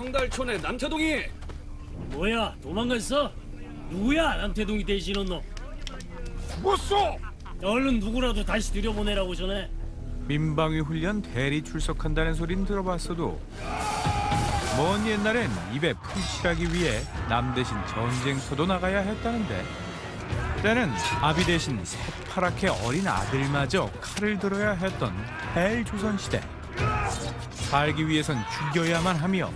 평달촌의 남태동이. 뭐야, 도망갔어? 누구야, 남태동이 대신한 너? 죽었어. 얼른 누구라도 다시 들여보내라고 전해. 민방위 훈련 대리 출석한다는 소린 들어봤어도 먼 옛날엔 입에 풀칠하기 위해 남 대신 전쟁터도 나가야 했다는데 때는 아비 대신 새파랗게 어린 아들마저 칼을 들어야 했던 헬조선시대. 살기 위해선 죽여야만 하며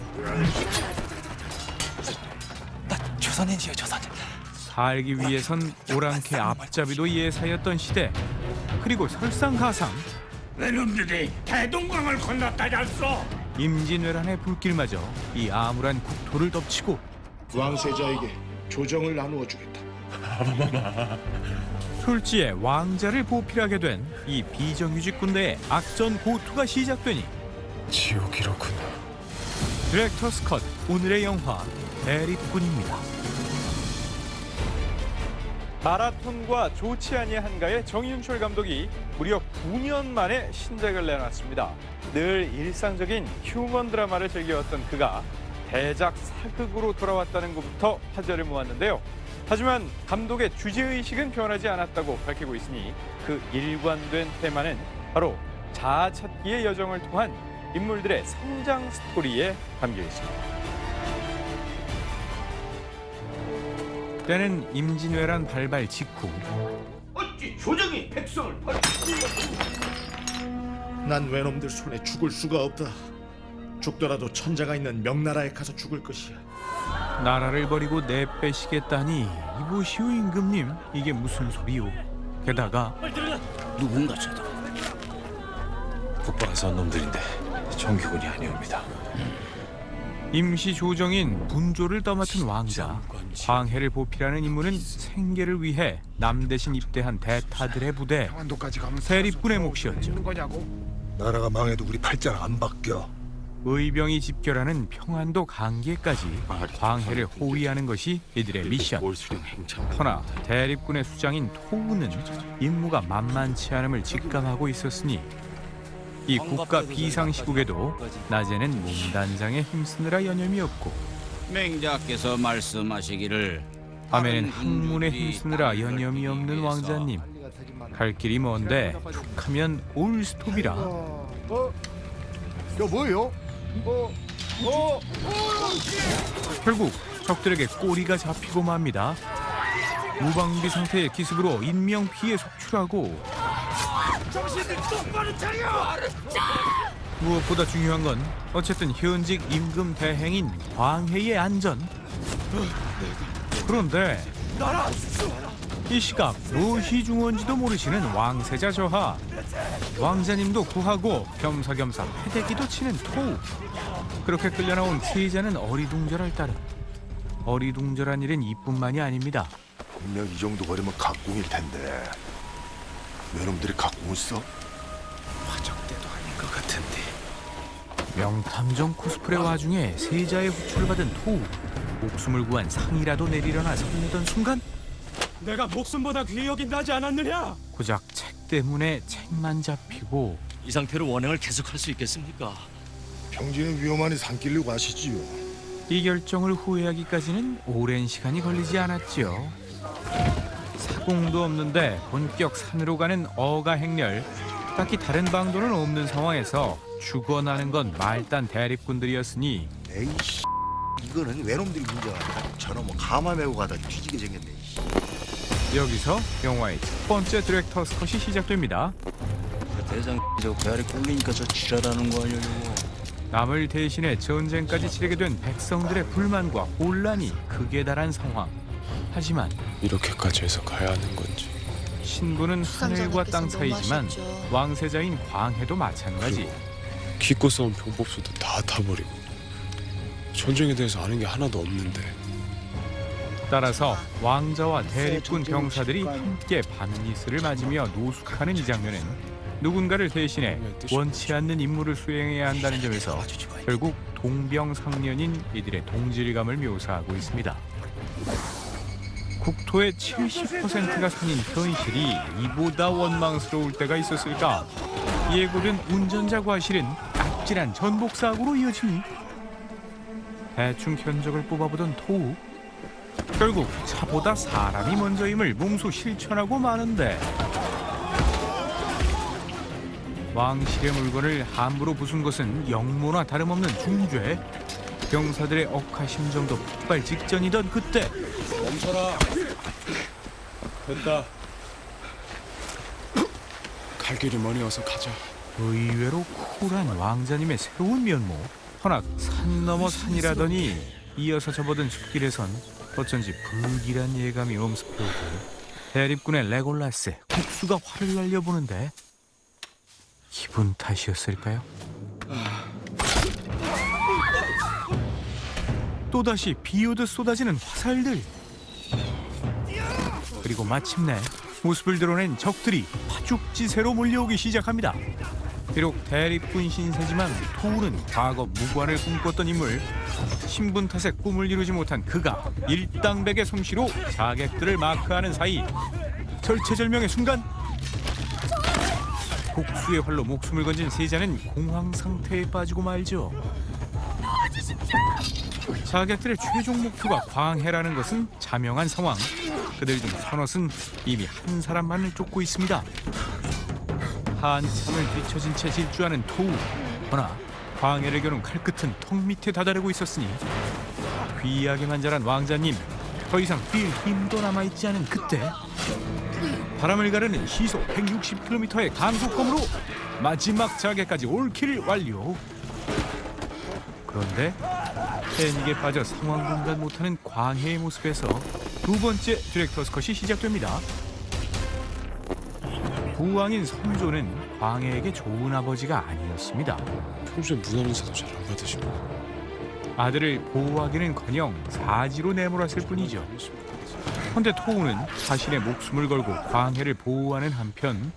나 조선인이에요, 조선인. 살기 위해선 오랑캐 앞잡이도 예사였던 시대. 그리고 설상가상 외놈들이 대동강을 건넜다 잤어. 임진왜란의 불길마저 이 암울한 국토를 덮치고 왕세자에게 조정을 나누어 주겠다. 솔지에 왕자를 보필하게 된 이 비정규직 군대의 악전 고투가 시작되니 지옥이로구나. 디렉터스 컷 오늘의 영화 대립군입니다. 마라톤과 좋지 아니한가의 정윤철 감독이 무려 9년 만에 신작을 내놨습니다. 늘 일상적인 휴먼 드라마를 즐겨왔던 그가 대작 사극으로 돌아왔다는 것부터 화제를 모았는데요. 하지만 감독의 주제의식은 변하지 않았다고 밝히고 있으니 그 일관된 테마는 바로 자아 찾기의 여정을 통한 인물들의 성장 스토리에 담겨 있습니다. 때는 임진왜란 발발 직후 어찌 조정이 백성을 버리? 난 외놈들 손에 죽을 수가 없다. 죽더라도 천자가 있는 명나라에 가서 죽을 것이야. 나라를 버리고 내빼시겠다니 이보시오 임금님, 이게 무슨 소리요? 게다가 빨리 들어가. 누군가 저도 북방에서 온 놈들인데 정규군이 아니옵니다. 임시 조정인 분조를 떠맡은 왕자 광해를 보필하는 임무는 생계를 위해 남 대신 입대한 대타들의 부대 대립군의 몫이었죠. 나라가 망해도 우리 팔자는 안 바뀌어. 의병이 집결하는 평안도 강계까지 광해를 호위하는 것이 이들의 미션. 허나 대립군의 수장인 토우는 임무가 만만치 않음을 직감하고 있었으니 이 국가 비상시국에도 낮에는 몸단장에 힘쓰느라 여념이 없고 맹자께서 말씀하시기를 밤에는 학문에 힘쓰느라 여념이 없는 왕자님. 갈 길이 먼데 툭하면 올스톱이라. 이거 뭐예요? 결국 적들에게 꼬리가 잡히고 맙니다. 무방비 상태의 기습으로 인명피해 속출하고 무엇보다 중요한 건 어쨌든 현직 임금 대행인 광해의 안전. 그런데 이 시각 무엇이 중요한지도 모르시는 왕세자 저하. 왕자님도 구하고 겸사겸사 패대기도 치는 토우. 그렇게 끌려나온 세자는 어리둥절할 따름. 어리둥절한 일은 이뿐만이 아닙니다. 분명 이 정도 거리면 각궁일 텐데 외놈들이 각궁을 써? 화적대도 아닌 것 같은데. 명탐정 코스프레 와중에 세자의 호출을 받은 토우. 목숨을 구한 상이라도 내리려나 설레던 순간 내가 목숨보다 귀히 여긴다지 않았느냐? 고작 책 때문에 책만 잡히고 이 상태로 원행을 계속할 수 있겠습니까? 평지는 위험하니 산길로 가시지요. 이 결정을 후회하기까지는 오랜 시간이 걸리지 않았지요. 사공도 없는데 본격 산으로 가는 어가 행렬. 딱히 다른 방도는 없는 상황에서 죽어나는 건 말단 대립군들이었으니 에이씨, 이거는 외놈들이 문제가 아니라 저놈은 가마 메고 가다 뒤지게 생겼네. 여기서 영화의 첫 번째 디렉터스 컷이 시작됩니다. 대장 저 배알이 꿀리니까 저 지랄하는 거 아니에요? 남을 대신해 전쟁까지 치르게 된 백성들의 불만과 혼란이 극에 달한 상황. 하지만 이렇게까지 해서 가야 하는 건지. 신부는 하늘과 땅 사이지만 왕세자인 광해도 마찬가지. 기껏 써온 병법수도 다 타버리고 전쟁에 대해서 아는 게 하나도 없는데. 따라서 왕자와 대립군 병사들이 함께 밤니스를 맞으며 노숙하는 이 장면은 누군가를 대신해 원치 않는 임무를 수행해야 한다는 점에서 결국 동병상련인 이들의 동질감을 묘사하고 있습니다. 국토의 70%가 산인 현실이 이보다 원망스러울 때가 있었을까? 예고된 운전자 과실은 아찔한 전복사고로 이어지니 대충 견적을 뽑아보던 토우. 결국 차보다 사람이 먼저임을 몸소 실천하고 마는데 왕실의 물건을 함부로 부순 것은 영모나 다름없는 중죄. 병사들의 억하심정도 폭발 직전이던 그때 멈춰라. 됐다. 갈 길이 머니 어서 가자. 의외로 쿨한 왕자님의 새로운 면모. 허나 산 넘어 산이라더니 이어서 접어든 숲길에선 어쩐지 불길한 예감이 엄습해오고 대립군의 레골라스 국수가 화를 날려보는데 기분 탓이었을까요? 또다시 비오듯 쏟아지는 화살들. 그리고 마침내 모습을 드러낸 적들이 파죽지세로 몰려오기 시작합니다. 비록 대립군 신세지만 토우는 과거 무관을 꿈꿨던 인물. 신분 탓에 꿈을 이루지 못한 그가 일당백의 솜씨로 자객들을 마크하는 사이 절체절명의 순간 복수의 활로 목숨을 건진 세자는 공황 상태에 빠지고 말죠. 자객들의 최종 목표가 광해라는 것은 자명한 상황. 그들 중 서넛은 이미 한 사람만을 쫓고 있습니다. 한참을 뒤처진 채 질주하는 토우. 허나 광해를 겨눈 칼끝은 턱 밑에 다다르고 있었으니 귀하게만 자란 왕자님, 더 이상 뛸 힘도 남아있지 않은 그때 바람을 가르는 시속 160km의 강속검으로 마지막 자객까지 올킬 완료. 그런데 패닉에 빠져 상황 분간 못하는 광해의 모습에서 두 번째 디렉터스 컷이 시작됩니다. 부왕인 선조는 광해에게 좋은 아버지가 아니었습니다. 평소에 문안 인사도 잘 안 받으시고. 아들을 보호하기는커녕 사지로 내몰았을 뿐이죠. 그런데 토우는 자신의 목숨을 걸고 광해를 보호하는 한편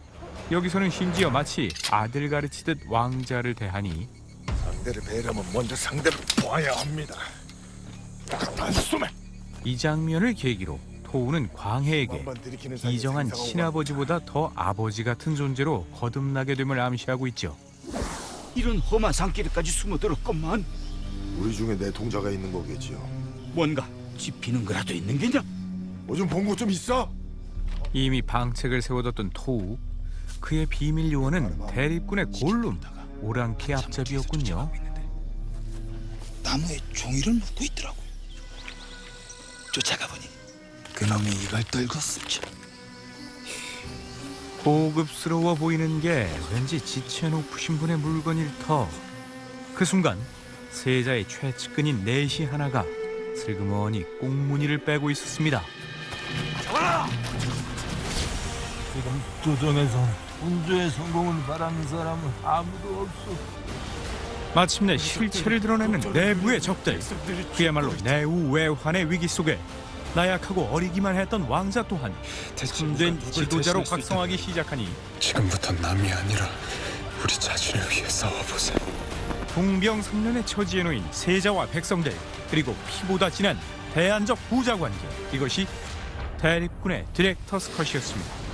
여기서는 심지어 마치 아들 가르치듯 왕자를 대하니 상대를 배려면 먼저 상대를 봐야 합니다. 단숨에 이 장면을 계기로 토우는 광해에게 이정한 친아버지보다 더 아버지 같은 존재로 거듭나게 됨을 암시하고 있죠. 이런 험한 산길에까지 숨어들었건만 우리 중에 내 동자가 있는 거겠지요. 뭔가 짚히는 거라도 있는 게냐? 뭐 좀 본 거 좀 있어? 이미 방책을 세워뒀던 토우. 그의 비밀 요원은 대립군의 골룸 오랑캐 앞잡이였군요. 나무에 종이를 묶고 있더라고. 쫓아가 보니 그놈이 이걸 떨궜었죠. 고급스러워 보이는 게 왠지 지체 높으신 분의 물건일 터. 그 순간 세자의 최측근인 내시 하나가 슬그머니 꽁무니를 빼고 있었습니다. 지금 조정에서 군주의 성공을 바라는 사람은 아무도 없어. 마침내 실체를 드러내는 내부의 적들. 그야말로 내우외환의 위기 속에 나약하고 어리기만 했던 왕자 또한 참된 지도자로 각성하기 시작하니 지금부터 남이 아니라 우리 자신을 위해 싸워보세. 동병상련의 처지에 놓인 세자와 백성들, 그리고 피보다 진한 대안적 부자관계. 이것이 대립군의 디렉터스 컷이었습니다.